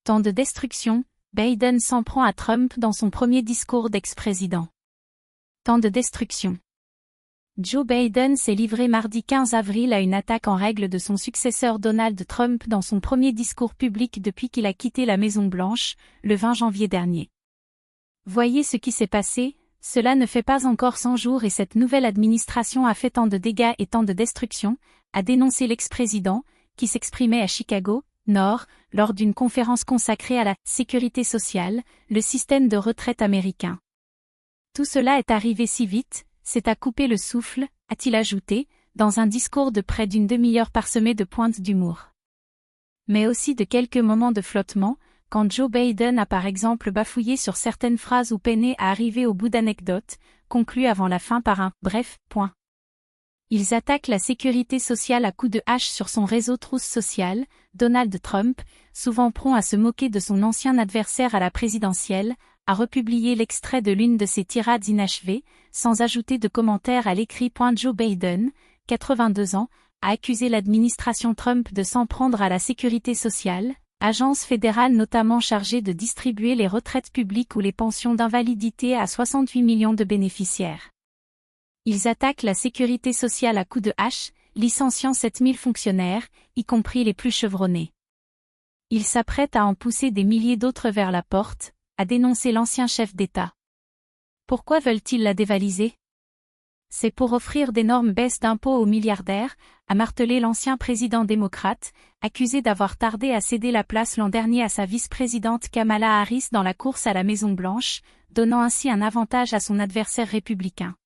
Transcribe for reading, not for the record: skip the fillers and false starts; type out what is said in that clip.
Tant de destruction, Biden s'en prend à Trump dans son premier discours d'ex-président. Tant de destruction. Joe Biden s'est livré mardi 15 avril à une attaque en règle de son successeur Donald Trump dans son premier discours public depuis qu'il a quitté la Maison-Blanche, le 20 janvier dernier. Voyez ce qui s'est passé, cela ne fait pas encore 100 jours et cette nouvelle administration a fait tant de dégâts et tant de destruction, a dénoncé l'ex-président, qui s'exprimait à Chicago, Nord, lors d'une conférence consacrée à la sécurité sociale, le système de retraite américain. Tout cela est arrivé si vite, c'est à couper le souffle, a-t-il ajouté, dans un discours de près d'une demi-heure parsemé de pointes d'humour. Mais aussi de quelques moments de flottement, quand Joe Biden a par exemple bafouillé sur certaines phrases ou peiné à arriver au bout d'anecdotes, conclues avant la fin par un « bref, point ». Ils attaquent la sécurité sociale à coups de hache sur son réseau Truth Social, Donald Trump, souvent prompt à se moquer de son ancien adversaire à la présidentielle, a republié l'extrait de l'une de ses tirades inachevées, sans ajouter de commentaires à l'écrit. Joe Biden, 82 ans, a accusé l'administration Trump de s'en prendre à la sécurité sociale, agence fédérale notamment chargée de distribuer les retraites publiques ou les pensions d'invalidité à 68 millions de bénéficiaires. Ils attaquent la sécurité sociale à coups de hache, licenciant 7000 fonctionnaires, y compris les plus chevronnés. Ils s'apprêtent à en pousser des milliers d'autres vers la porte, a dénoncé l'ancien chef d'État. Pourquoi veulent-ils la dévaliser? C'est pour offrir d'énormes baisses d'impôts aux milliardaires, a martelé l'ancien président démocrate, accusé d'avoir tardé à céder la place l'an dernier à sa vice-présidente Kamala Harris dans la course à la Maison-Blanche, donnant ainsi un avantage à son adversaire républicain.